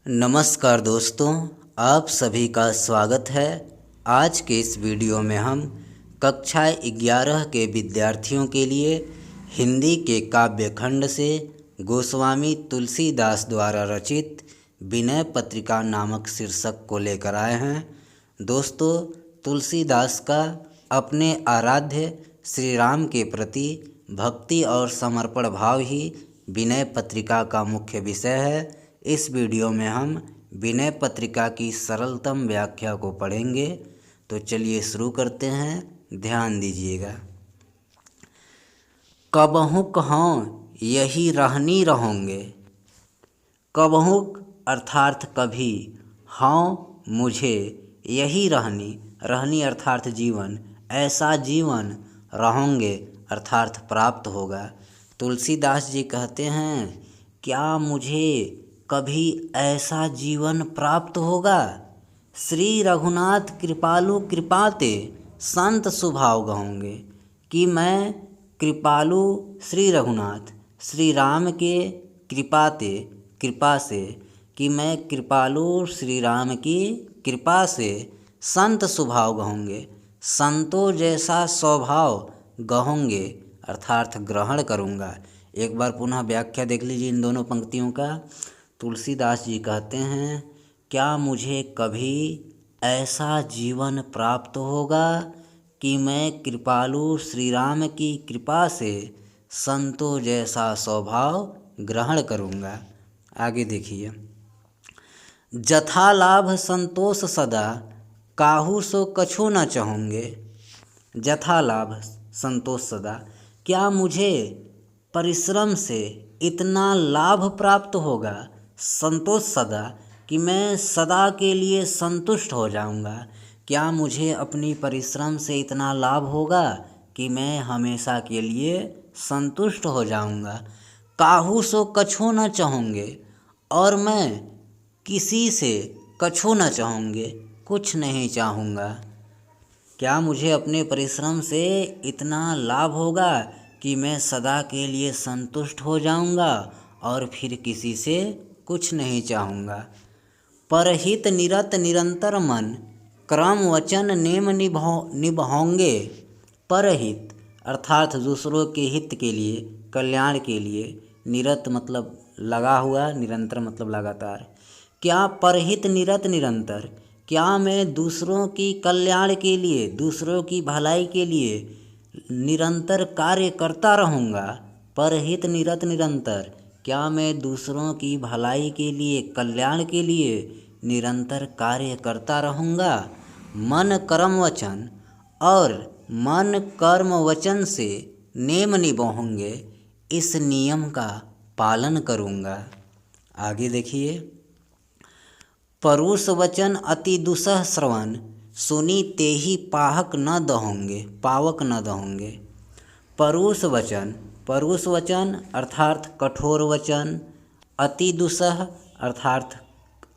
नमस्कार दोस्तों, आप सभी का स्वागत है। आज के इस वीडियो में हम कक्षा 11 के विद्यार्थियों के लिए हिंदी के काव्य खंड से गोस्वामी तुलसीदास द्वारा रचित विनय पत्रिका नामक शीर्षक को लेकर आए हैं। दोस्तों, तुलसीदास का अपने आराध्य श्री राम के प्रति भक्ति और समर्पण भाव ही विनय पत्रिका का मुख्य विषय है। इस वीडियो में हम विनय पत्रिका की सरलतम व्याख्या को पढ़ेंगे। तो चलिए शुरू करते हैं, ध्यान दीजिएगा। कबहुक हों यही रहनी रहोगे। कबहुक अर्थात कभी, हों मुझे, यही रहनी अर्थात जीवन, ऐसा जीवन रहोगे अर्थात प्राप्त होगा। तुलसीदास जी कहते हैं, क्या मुझे कभी ऐसा जीवन प्राप्त होगा। श्री रघुनाथ कृपालु कृपाते संत स्वभाव गहोगे, कि मैं कृपालु श्री रघुनाथ श्री राम के कृपा से कि मैं कृपालु श्री राम की कृपा से संत स्वभाव गहोगे, संतों जैसा स्वभाव गहोगे अर्थात ग्रहण करूँगा। एक बार पुनः व्याख्या देख लीजिए इन दोनों पंक्तियों का। तुलसीदास जी कहते हैं, क्या मुझे कभी ऐसा जीवन प्राप्त होगा कि मैं कृपालु श्री राम की कृपा से संतों जैसा स्वभाव ग्रहण करूँगा। आगे देखिए। जथा लाभ संतोष सदा, काहू सो कछु न चाहूँगे। जथा लाभ संतोष सदा, क्या मुझे परिश्रम से इतना लाभ प्राप्त होगा, संतोष सदा, कि मैं सदा के लिए संतुष्ट हो जाऊंगा। क्या मुझे अपनी परिश्रम से इतना लाभ होगा कि मैं हमेशा के लिए संतुष्ट हो जाऊंगा। काहू सो कछु न चाहूँगे, और मैं किसी से कछु न चाहूँगे, कुछ नहीं चाहूँगा। क्या मुझे अपने परिश्रम से इतना लाभ होगा कि मैं सदा के लिए संतुष्ट हो जाऊंगा और फिर किसी से कुछ नहीं चाहूँगा। परहित निरत निरंतर मन, क्रम वचन नेम निभाओगे। परहित अर्थात दूसरों के हित के लिए, कल्याण के लिए, निरत मतलब लगा हुआ, निरंतर मतलब लगातार। क्या परहित निरत निरंतर, क्या मैं दूसरों की कल्याण के लिए, दूसरों की भलाई के लिए निरंतर कार्य करता रहूँगा। परहित निरत निरंतर, क्या मैं दूसरों की भलाई के लिए, कल्याण के लिए निरंतर कार्य करता रहूँगा। मन कर्म वचन, और मन कर्म वचन से नेम निभाऊँगे, इस नियम का पालन करूँगा। आगे देखिए। परुष वचन अति दुसह श्रवण, सुनी तेहि पावक न दहोगे। परुष वचन अर्थात कठोर वचन, अति दुसह अर्थात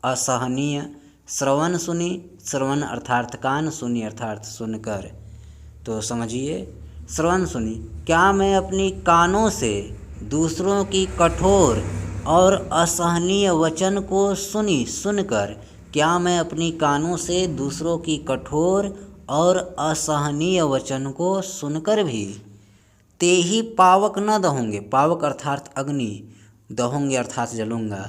असहनीय, श्रवण अर्थात कान, सुनी अर्थात सुनकर। तो समझिए, श्रवण सुनी, क्या मैं अपनी कानों से दूसरों की कठोर और असहनीय वचन को सुनकर, क्या मैं अपनी कानों से दूसरों की कठोर और असहनीय वचन को सुनकर भी तेहि पावक न दहोगे। पावक अर्थात अग्नि, दहोगे अर्थात जलूँगा,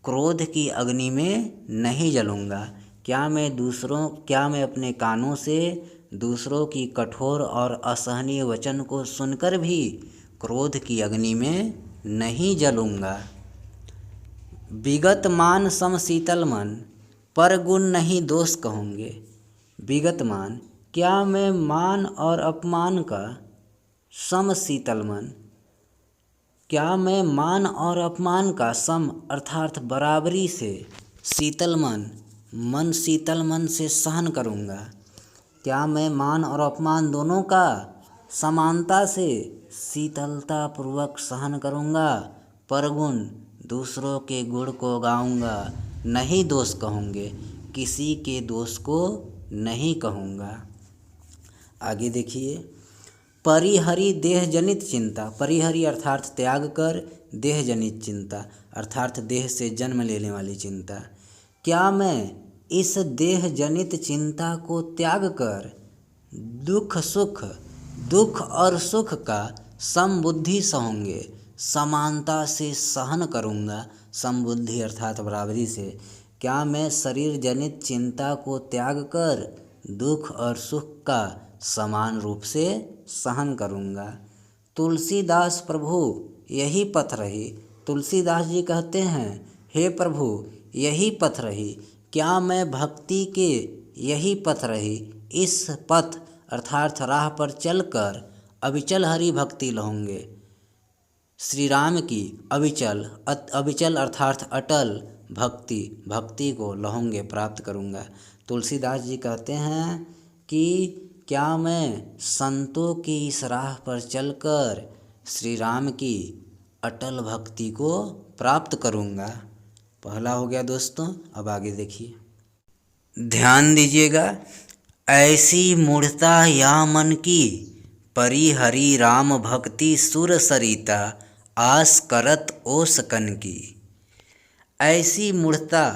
क्रोध की अग्नि में नहीं जलूँगा। क्या मैं अपने कानों से दूसरों की कठोर और असहनीय वचन को सुनकर भी क्रोध की अग्नि में नहीं जलूँगा। विगत मान सम शीतल मन, पर गुण नहीं दोष कहूँगे। विगत मान, क्या मैं मान और अपमान का सम शीतल मन, क्या मैं मान और अपमान का सम अर्थात बराबरी से, शीतल मन शीतल मन से सहन करूँगा। क्या मैं मान और अपमान दोनों का समानता से शीतलता पूर्वक सहन करूँगा। परगुण, दूसरों के गुण को गाऊँगा, नहीं दोष कहूँगे, किसी के दोष को नहीं कहूँगा। आगे देखिए। परिहरि देह जनित चिंता, परिहरि अर्थात त्याग कर, देह जनित चिंता अर्थात देह से जन्म लेने वाली चिंता। क्या मैं इस देह जनित चिंता को त्याग कर दुख और सुख का समबुद्धि सहूँगे, समानता से सहन करूँगा। समबुद्धि अर्थात बराबरी से। क्या मैं शरीर जनित चिंता को त्याग कर दुख और सुख का समान रूप से सहन करूँगा। तुलसीदास प्रभु यही पथ रही। तुलसीदास जी कहते हैं, हे प्रभु यही पथ रही। क्या मैं भक्ति के यही पथ रही, इस पथ अर्थात राह पर चलकर अविचल हरि भक्ति लहूँगे। श्री राम की अविचल अर्थात अटल भक्ति को लहूँगे, प्राप्त करूँगा। तुलसीदास जी कहते हैं कि क्या मैं संतों की इस राह पर चलकर श्री राम की अटल भक्ति को प्राप्त करूँगा। पहला हो गया दोस्तों। अब आगे देखिए, ध्यान दीजिएगा। ऐसी मूढ़ता या मन की परी हरि राम भक्ति सुर सरिता आस करत ओ सकन की। ऐसी मूढ़ता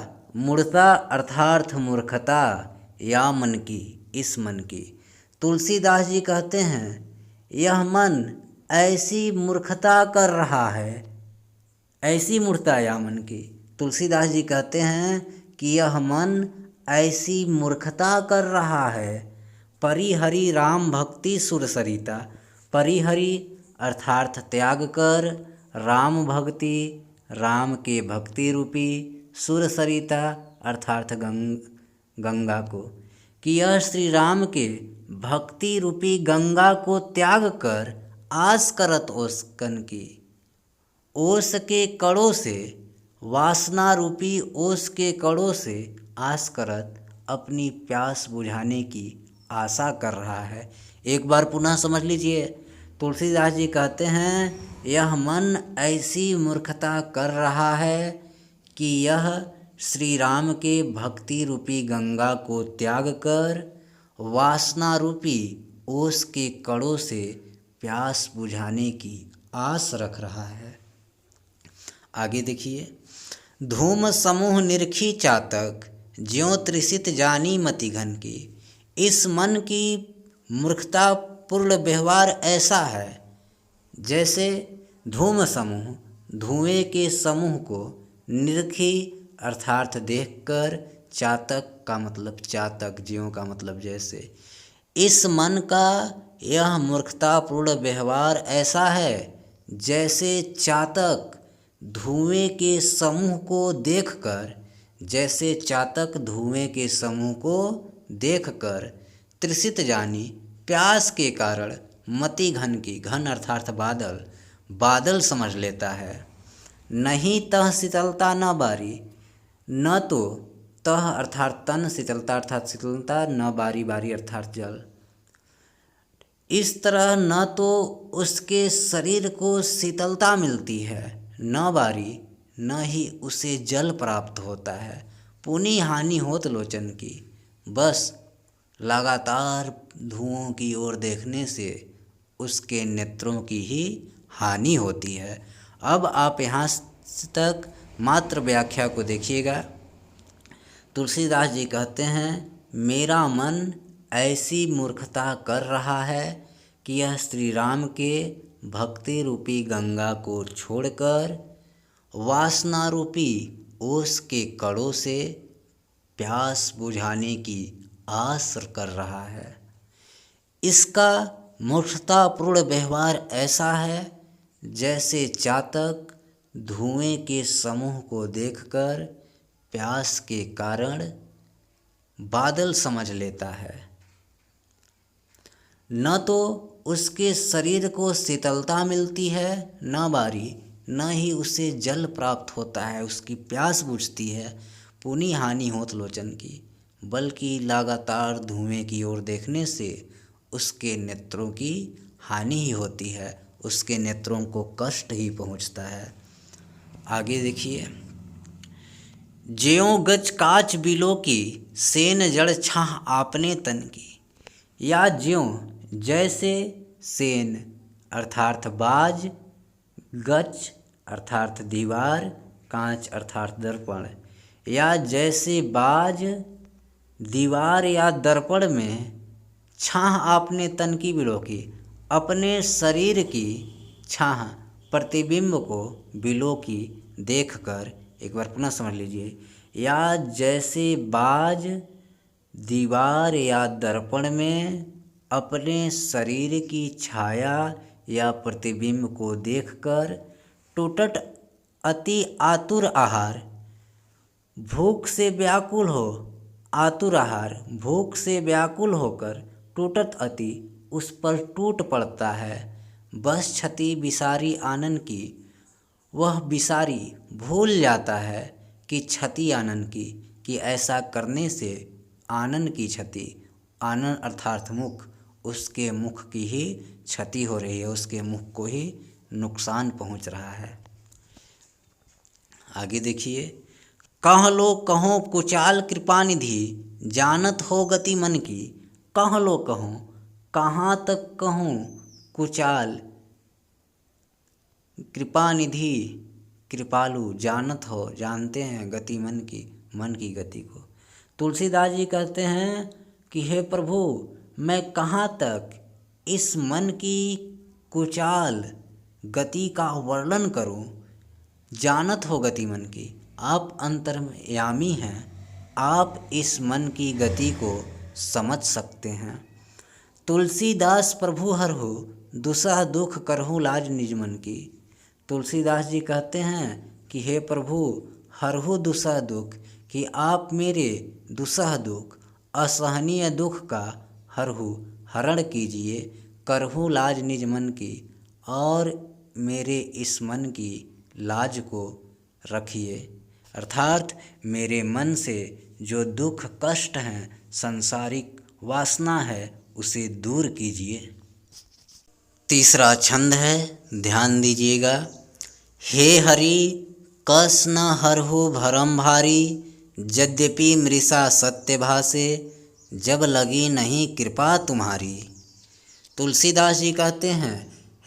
अर्थात मूर्खता या मन की, इस मन की। तुलसीदास जी कहते हैं यह मन ऐसी मूर्खता कर रहा है। ऐसी मूढ़ता या मन की। तुलसीदास जी कहते हैं कि यह मन ऐसी मूर्खता कर रहा है। परिहरि राम भक्ति सुर सरिता। परिहरि अर्थात त्याग कर, राम भक्ति राम के भक्ति रूपी, सुर सरिता अर्थात गंगा को, कि यह श्री राम के भक्ति रूपी गंगा को त्याग कर आस करत ओसकन की। ओस के कड़ों से, वासना रूपी ओस के कड़ों से आस करत अपनी प्यास बुझाने की आशा कर रहा है। एक बार पुनः समझ लीजिए। तुलसीदास जी कहते हैं यह मन ऐसी मूर्खता कर रहा है कि यह श्री राम के भक्ति रूपी गंगा को त्याग कर वासना रूपी ओस के कड़ों से प्यास बुझाने की आस रख रहा है। आगे देखिए, धूम समूह निरखी चातक ज्यों त्रिसित जानी मति घन की। इस मन की मूर्खता पूर्ण व्यवहार ऐसा है जैसे धूम समूह, धुएं के समूह को निरखी अर्थात देखकर, चातक का मतलब चातक, ज्यों का मतलब जैसे। इस मन का यह मूर्खतापूर्ण व्यवहार ऐसा है जैसे चातक धुएं के समूह को देखकर, जैसे चातक धुएं के समूह को देखकर त्रिसित जानी प्यास के कारण मति घन की, घन अर्थात बादल समझ लेता है। नहीं तह शीतलता न बारी, न तो तह अर्थात तन, शीतलता अर्थात शीतलता, न बारी अर्थात जल। इस तरह न तो उसके शरीर को शीतलता मिलती है, न बारी न ही उसे जल प्राप्त होता है। पुनि हानि होत लोचन की। बस लगातार धुओं की ओर देखने से उसके नेत्रों की ही हानि होती है। अब आप यहाँ तक मात्र व्याख्या को देखिएगा। तुलसीदास जी कहते हैं मेरा मन ऐसी मूर्खता कर रहा है कि यह श्री राम के भक्ति रूपी गंगा को छोड़कर वासना रूपी ओस के कड़ों से प्यास बुझाने की आस कर रहा है। इसका मूर्खतापूर्ण व्यवहार ऐसा है जैसे चातक धुएं के समूह को देखकर प्यास के कारण बादल समझ लेता है। न तो उसके शरीर को शीतलता मिलती है, न बारी न ही उसे जल प्राप्त होता है, उसकी प्यास बुझती है। पुनि हानि होत लोचन की, बल्कि लगातार धुएं की ओर देखने से उसके नेत्रों की हानि ही होती है, उसके नेत्रों को कष्ट ही पहुंचता है। आगे देखिए, ज्यों गच काच बिलो की सेन जड़ छाह आपने तन की। या ज्यों जैसे सेन अर्थात बाज, गच अर्थात दीवार, कांच अर्थात दर्पण। या जैसे बाज दीवार या दर्पण में छाह आपने तन की बिलोकी, अपने शरीर की छाह प्रतिबिंब को बिलोकी देखकर, एक बार पुनः समझ लीजिए। या जैसे बाज दीवार या दर्पण में अपने शरीर की छाया या प्रतिबिंब को देखकर टूटट अति आतुर आहार, भूख से व्याकुल हो, आतुर आहार भूख से व्याकुल होकर टूटत अति उस पर टूट पड़ता है। बस क्षति बिसारी आनंद की, वह बिसारी भूल जाता है कि क्षति आनंद की, कि ऐसा करने से आनंद की क्षति, आनंद अर्थात मुख, उसके मुख की ही क्षति हो रही है, उसके मुख को ही नुकसान पहुंच रहा है। आगे देखिए, कह लो कहो कुचाल कृपा निधि, जानत हो गति मन की। कह लो कहो, कहाँ तक कहूँ कुचाल, कृपा निधि कृपालु, जानत हो जानते हैं गति मन की गति को। तुलसीदास जी कहते हैं कि हे प्रभु, मैं कहाँ तक इस मन की कुचाल गति का वर्णन करूं। जानत हो गति मन की, आप अंतर्यामी हैं, आप इस मन की गति को समझ सकते हैं। तुलसीदास प्रभु हरहु दुसह दुख करहु लाज निज मन की। तुलसीदास जी कहते हैं कि हे प्रभु, हरहु दुसह दुख, कि आप मेरे दुसह दुख, असहनीय दुख का हरहु हरण कीजिए, करहु लाज निज मन की, और मेरे इस मन की लाज को रखिए, अर्थात मेरे मन से जो दुख कष्ट हैं, सांसारिक वासना है, उसे दूर कीजिए। तीसरा छंद है, ध्यान दीजिएगा। हे हरि कस न हरहु भरम भारी, यद्यपि मृषा सत्य भासे, जब लगी नहीं कृपा तुम्हारी। तुलसीदास जी कहते हैं,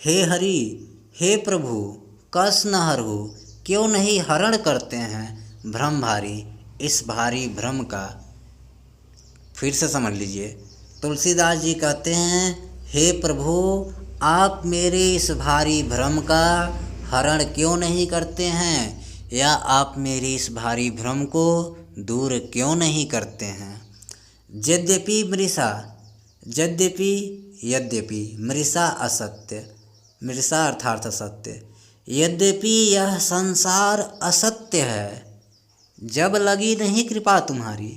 हे हरि, हे प्रभु, कस न हरहु, क्यों नहीं हरण करते हैं भ्रम भारी, इस भारी भ्रम का। फिर से समझ लीजिए, तुलसीदास जी कहते हैं, हे प्रभु, आप मेरे इस भारी भ्रम का हरण क्यों नहीं करते हैं, या आप मेरी इस भारी भ्रम को दूर क्यों नहीं करते हैं। यद्यपि मृषा, यद्यपि मृषा असत्य, मृषा अर्थात असत्य, यद्यपि यह संसार असत्य है, जब लगी नहीं कृपा तुम्हारी,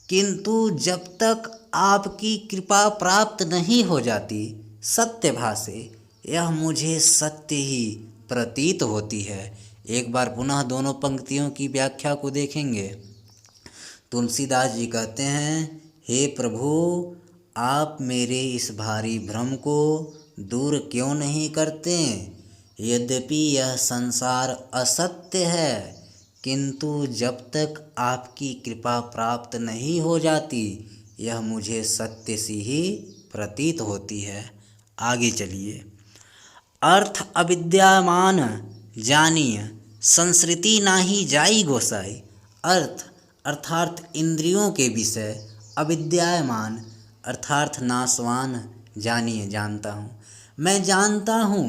किंतु जब तक आपकी कृपा प्राप्त नहीं हो जाती, सत्य भासे, यह मुझे सत्य ही प्रतीत होती है। एक बार पुनः दोनों पंक्तियों की व्याख्या को देखेंगे। तुलसीदास जी कहते हैं, हे प्रभु, आप मेरे इस भारी भ्रम को दूर क्यों नहीं करते। यद्यपि यह संसार असत्य है, किंतु जब तक आपकी कृपा प्राप्त नहीं हो जाती, यह मुझे सत्य सी ही प्रतीत होती है। आगे चलिए। अर्थ अविद्यमान जानिय, संसृति नाही जाई गोसाई। अर्थ अर्थात इंद्रियों के विषय, अविद्यमान अर्थात नाशवान, जानिए जानता हूँ। मैं जानता हूँ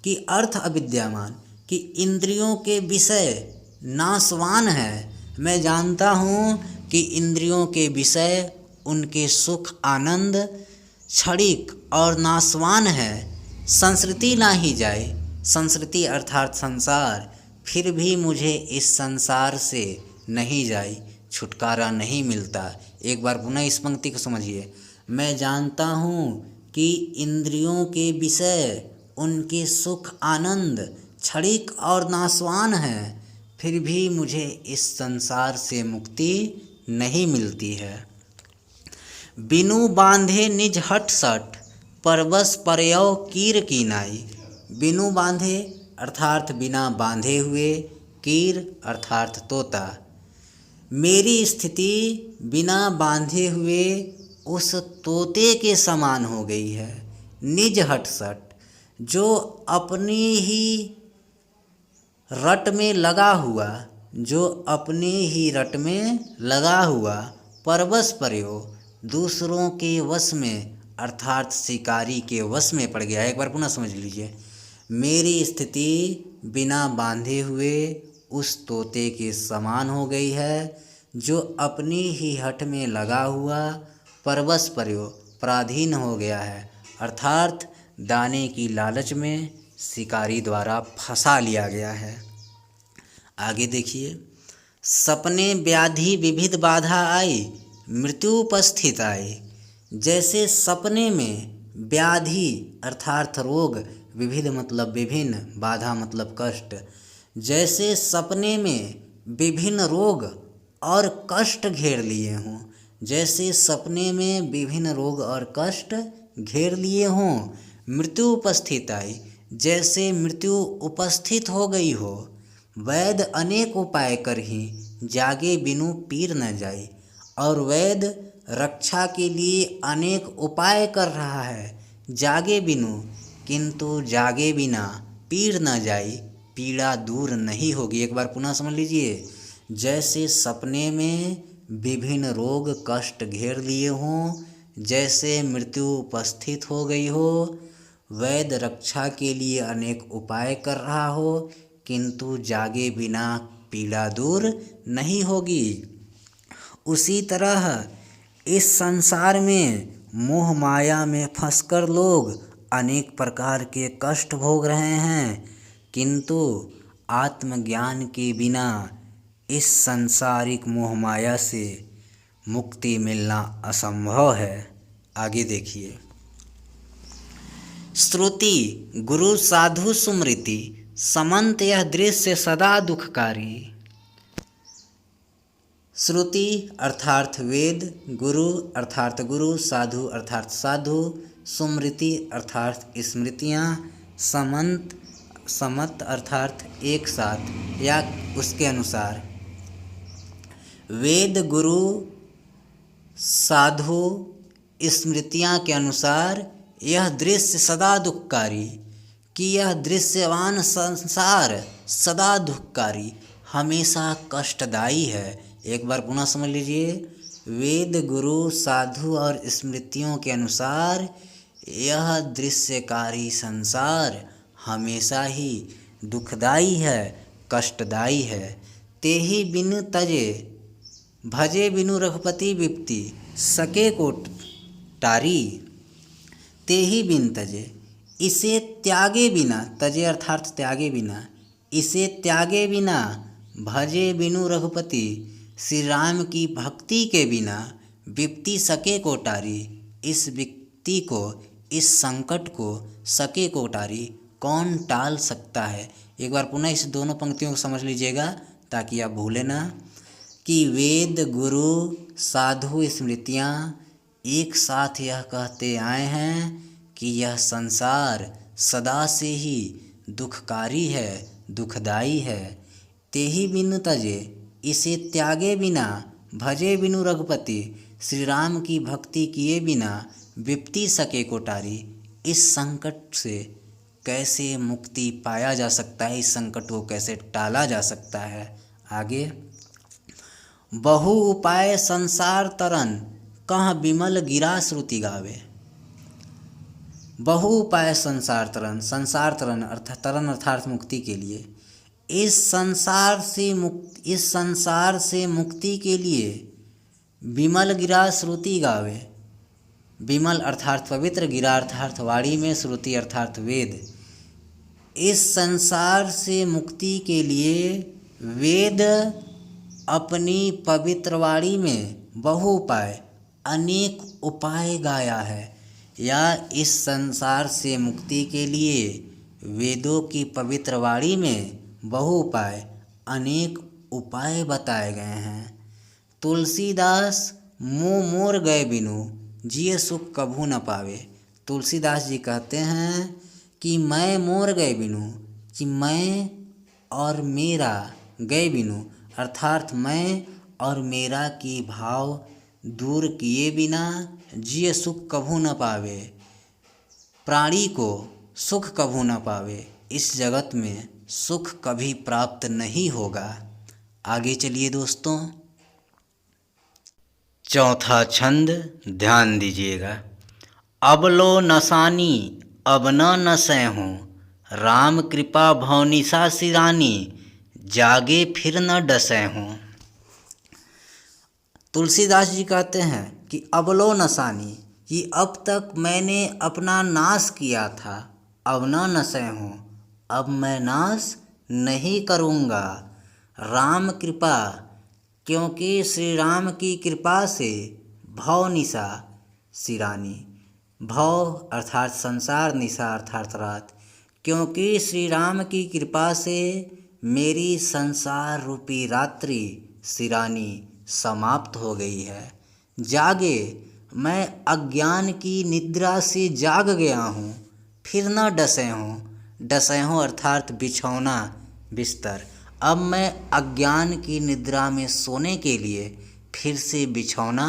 कि अर्थ अविद्यमान, कि इंद्रियों के विषय नाशवान है। मैं जानता हूँ कि इंद्रियों के विषय, उनके सुख आनंद क्षणिक और नाशवान है। संसृति ना ही जाए, संसृति अर्थात संसार, फिर भी मुझे इस संसार से नहीं जाए, छुटकारा नहीं मिलता। एक बार पुनः इस पंक्ति को समझिए। मैं जानता हूँ कि इंद्रियों के विषय, उनके सुख आनंद क्षणिक और नाशवान है, फिर भी मुझे इस संसार से मुक्ति नहीं मिलती है। बिनु बांधे निज हट सट, परवश परयौ कीर की नाई। बिनु बांधे अर्थात बिना बांधे हुए, कीर अर्थात तोता। मेरी स्थिति बिना बांधे हुए उस तोते के समान हो गई है। निज हट सट, जो अपनी ही रट में लगा हुआ, जो अपने ही रट में लगा हुआ, परवश पर्यो, दूसरों के वश में अर्थात शिकारी के वश में पड़ गया है। एक बार पुनः समझ लीजिए। मेरी स्थिति बिना बांधे हुए उस तोते के समान हो गई है, जो अपनी ही हट में लगा हुआ परवश पर्यो, पराधीन हो गया है, अर्थात दाने की लालच में शिकारी द्वारा फंसा लिया गया है। आगे देखिए। सपने व्याधि विविध बाधा आई, मृत्यु उपस्थित आई। जैसे सपने में व्याधि अर्थात रोग, विविध मतलब विभिन्न, बाधा मतलब कष्ट। जैसे सपने में विभिन्न रोग और कष्ट घेर लिए हों, जैसे सपने में विभिन्न रोग और कष्ट घेर लिए हों, मृत्यु उपस्थित आई, जैसे मृत्यु उपस्थित हो गई हो। वैद्य अनेक उपाय कर ही जागे बिनु पीर न जाई। और वैद्य रक्षा के लिए अनेक उपाय कर रहा है जागे बिनु, किंतु जागे बिना पीर न जाई, पीड़ा दूर नहीं होगी। एक बार पुनः समझ लीजिए। जैसे सपने में विभिन्न रोग कष्ट घेर लिए हों, जैसे मृत्यु उपस्थित हो गई हो, वैद्य रक्षा के लिए अनेक उपाय कर रहा हो, किंतु जागे बिना पीड़ा दूर नहीं होगी। उसी तरह इस संसार में मोह माया में फंसकर लोग अनेक प्रकार के कष्ट भोग रहे हैं, किंतु आत्मज्ञान के बिना इस सांसारिक मोह माया से मुक्ति मिलना असंभव है। आगे देखिए। श्रुति गुरु साधु सुमृति, समंत यह दृश्य सदा दुखकारी। श्रुति अर्थार्थ वेद, गुरु अर्थार्थ गुरु, साधु अर्थार्थ साधु, सुमृति अर्थार्थ स्मृतियाँ, समत अर्थार्थ एक साथ या उसके अनुसार। वेद गुरु साधु स्मृतियाँ के अनुसार यह दृश्य सदा दुखकारी, कि यह दृश्यवान संसार सदा दुखकारी, हमेशा कष्टदायी है। एक बार पुनः समझ लीजिए। वेद गुरु साधु और स्मृतियों के अनुसार यह दृश्यकारी संसार हमेशा ही दुखदाई है, कष्टदायी है। तेहि बिनु तजे भजे बिनु रघुपति विपति, सके को टारी। तेहि बिन तजे, इसे त्यागे बिना, तजे अर्थात त्यागे बिना, इसे त्यागे बिना, भजे बिनु रघुपति, श्री राम की भक्ति के बिना, विपत्ति सके को टारी, इस विपत्ति को, इस संकट को, सके को टारी, कौन टाल सकता है। एक बार पुनः इस दोनों पंक्तियों को समझ लीजिएगा ताकि आप भूलें ना, कि वेद गुरु साधु स्मृतियाँ एक साथ यह कहते आए हैं कि यह संसार सदा से ही दुखकारी है, दुखदाई है। तेहि बिनु तजे, इसे त्यागे बिना, भजे बिनु रघुपति, श्री राम की भक्ति किए बिना, विपत्ति सके को टारी। इस संकट से कैसे मुक्ति पाया जा सकता है, इस संकट को कैसे टाला जा सकता है। आगे। बहु उपाय संसार तरन, कहाँ विमल गिरा श्रुति गावे। बहु उपाय संसार तरन, संसार तरन अर्थात तरन अर्थात मुक्ति के लिए। इस संसार से मुक्ति के लिए विमल गिरा श्रुति गावे। विमल अर्थात पवित्र, गिरा अर्थात वाणी में, श्रुति अर्थात वेद। इस संसार से मुक्ति के लिए वेद अपनी पवित्र वाणी में बहु उपाय, अनेक उपाय गाया है, या इस संसार से मुक्ति के लिए वेदों की पवित्र वाणी में बहु उपाय, अनेक उपाय बताए गए हैं। तुलसीदास मोह मोर गए बिनु, जिए सुख कभू न पावे। तुलसीदास जी कहते हैं कि मैं मोर गए बिनु, कि मैं और मेरा, गए बिनु अर्थात मैं और मेरा की भाव दूर किए बिना जिए सुख कभू न पावे, प्राणी को सुख कभू न पावे, इस जगत में सुख कभी प्राप्त नहीं होगा। आगे चलिए दोस्तों। चौथा छंद ध्यान दीजिएगा। अब लो नसानी अब न नसै हो, राम कृपा भौनिसा सिरानी, जागे फिर न डसै हो। तुलसीदास जी कहते हैं कि अबलो नसानी, कि अब तक मैंने अपना नाश किया था, अब न नसै हूँ, अब मैं नाश नहीं करूँगा। राम कृपा, क्योंकि श्री राम की कृपा से भव निशा सिरानी, भव अर्थात संसार, निशा अर्थात रात, क्योंकि श्री राम की कृपा से मेरी संसार रूपी रात्रि सिरानी समाप्त हो गई है। जागे, मैं अज्ञान की निद्रा से जाग गया हूँ, फिर न डसे हूँ। डसे हूँ अर्थात बिछौना, बिस्तर। अब मैं अज्ञान की निद्रा में सोने के लिए फिर से बिछौना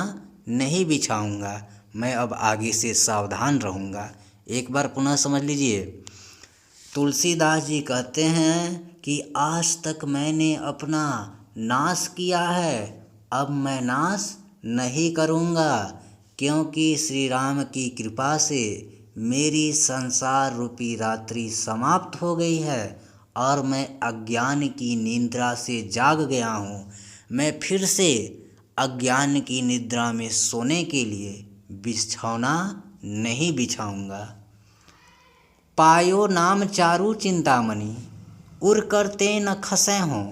नहीं बिछाऊंगा, मैं अब आगे से सावधान रहूँगा। एक बार पुनः समझ लीजिए। तुलसीदास जी कहते हैं कि आज तक मैंने अपना नाश किया है, अब मैं नाश नहीं करूँगा, क्योंकि श्री राम की कृपा से मेरी संसार रूपी रात्रि समाप्त हो गई है और मैं अज्ञान की निद्रा से जाग गया हूँ। मैं फिर से अज्ञान की निद्रा में सोने के लिए बिछौना नहीं बिछाऊंगा। पायो नाम चारु चिंतामणि, उर करते न खसे हों।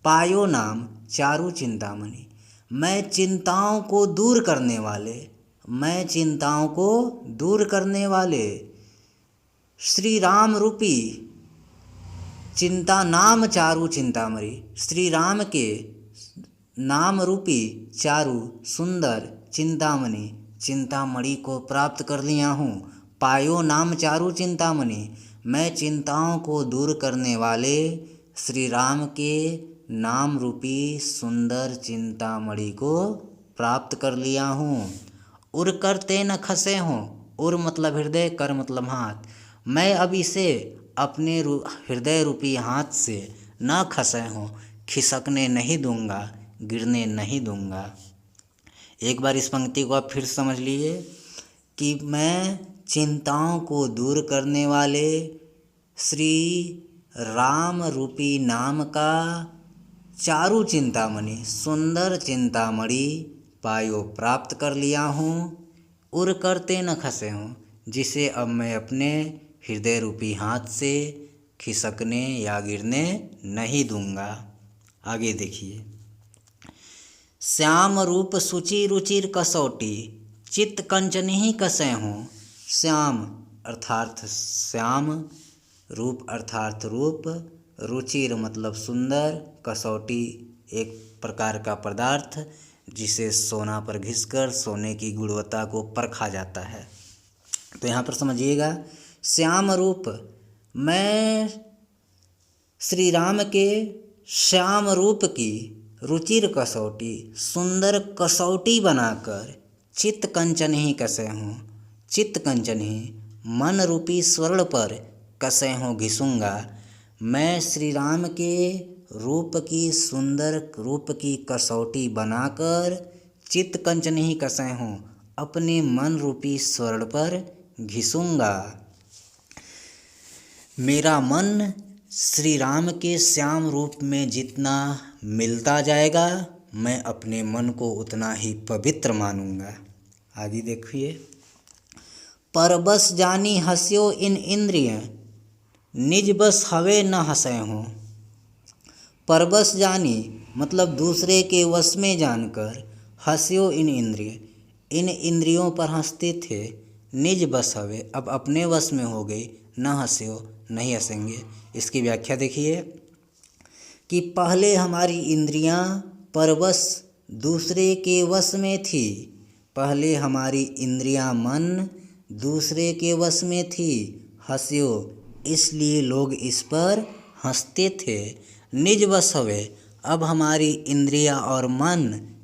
पायो नाम चारु चिंतामणि, मैं चिंताओं को दूर करने वाले, मैं चिंताओं को दूर करने वाले श्री राम रूपी चिंता नाम चारु चिंतामणि, श्री राम के नाम रूपी चारु सुंदर चिंतामणि, चिंतामणि को प्राप्त कर लिया हूँ। पायो नाम चारु चिंतामणि, मैं चिंताओं को दूर करने वाले श्री राम के नाम रूपी सुंदर चिंतामणि को प्राप्त कर लिया हूँ। उर करते न खसे हों, उर मतलब हृदय, कर मतलब हाथ। मैं अब इसे अपने हृदय रूपी हाथ से न खसे हों, खिसकने नहीं दूंगा, गिरने नहीं दूंगा। एक बार इस पंक्ति को आप फिर समझ लीजिए कि मैं चिंताओं को दूर करने वाले श्री राम रूपी नाम का चारु चिंतामणि, सुंदर चिंतामणि पायो प्राप्त कर लिया हूँ। उर करते न खसे हूँ, जिसे अब मैं अपने हृदय रूपी हाथ से खिसकने या गिरने नहीं दूंगा। आगे देखिए। श्याम रूप सुचि रुचिर कसौटी, चित्त कंचन ही कसे हूँ। श्याम अर्थात श्याम, रूप अर्थात रूप, रुचिर मतलब सुंदर, कसौटी एक प्रकार का पदार्थ जिसे सोना पर घिसकर सोने की गुणवत्ता को परखा जाता है। तो यहाँ पर समझिएगा, श्याम रूप, मैं श्री राम के श्याम रूप की रुचिर कसौटी, सुंदर कसौटी बनाकर चित्त कंचन ही कसे हूँ, चित्त कंचन ही मन रूपी स्वर्ण पर कसे हूँ घिसूँगा। मैं श्री राम के रूप की सुंदर रूप की कसौटी बनाकर चित्त कंचन ही कसे हूँ, अपने मन रूपी स्वर्ण पर घिसूँगा। मेरा मन श्री राम के श्याम रूप में जितना मिलता जाएगा, मैं अपने मन को उतना ही पवित्र मानूंगा। आगे देखिए। परबस जानी हस्यो इन इंद्रिय, निज बस हवे न हंसै हूँ। परबस जानी मतलब दूसरे के वश में जानकर, हस्यो इन इंद्रिय, इन इंद्रियों पर हंसते थे। निज बस हवे अब अपने वश में हो गई, न हंस्यो नहीं हंसेंगे। इसकी व्याख्या देखिए कि पहले हमारी इंद्रियां परवश दूसरे के वश में थी, पहले हमारी इंद्रियां मन दूसरे के वश में थी। हंस्यो इसलिए लोग इस पर हंसते थे। निज बस हवे अब हमारी इंद्रियां और मन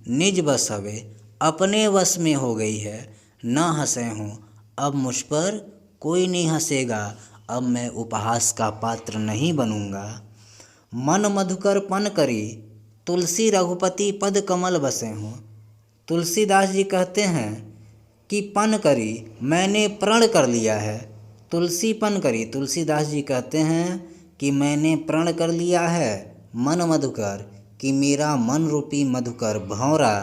निज बस हवे अपने वश में हो गई है। न हंसे हूँ अब मुझ पर कोई नहीं हंसेगा, अब मैं उपहास का पात्र नहीं बनूंगा। मन मधुकर पन करी तुलसी रघुपति पद कमल बसे हों। तुलसीदास जी कहते हैं कि पन करी मैंने प्रण कर लिया है। तुलसी पन करी, तुलसीदास जी कहते हैं कि मैंने प्रण कर लिया है मन मधुकर, कि मेरा मन रूपी मधुकर भंवरा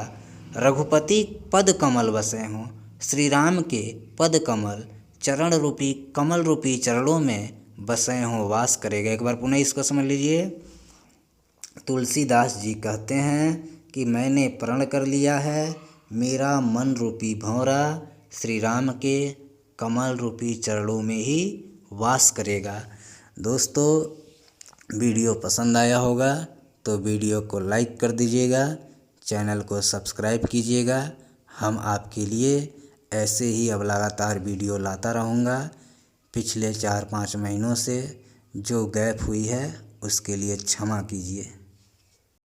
रघुपति पद कमल बसे हों। श्री राम के पद कमल चरण रूपी कमल रूपी चरणों में बसे हों, वास करेगा। एक बार पुनः इसको समझ लीजिए। तुलसीदास जी कहते हैं कि मैंने प्रण कर लिया है, मेरा मन रूपी भंवरा श्री राम के कमल रूपी चरणों में ही वास करेगा। दोस्तों, वीडियो पसंद आया होगा तो वीडियो को लाइक कर दीजिएगा, चैनल को सब्सक्राइब कीजिएगा। हम आपके लिए ऐसे ही अब लगातार वीडियो लाता रहूँगा। पिछले 4-5 महीनों से जो गैप हुई है उसके लिए क्षमा कीजिए।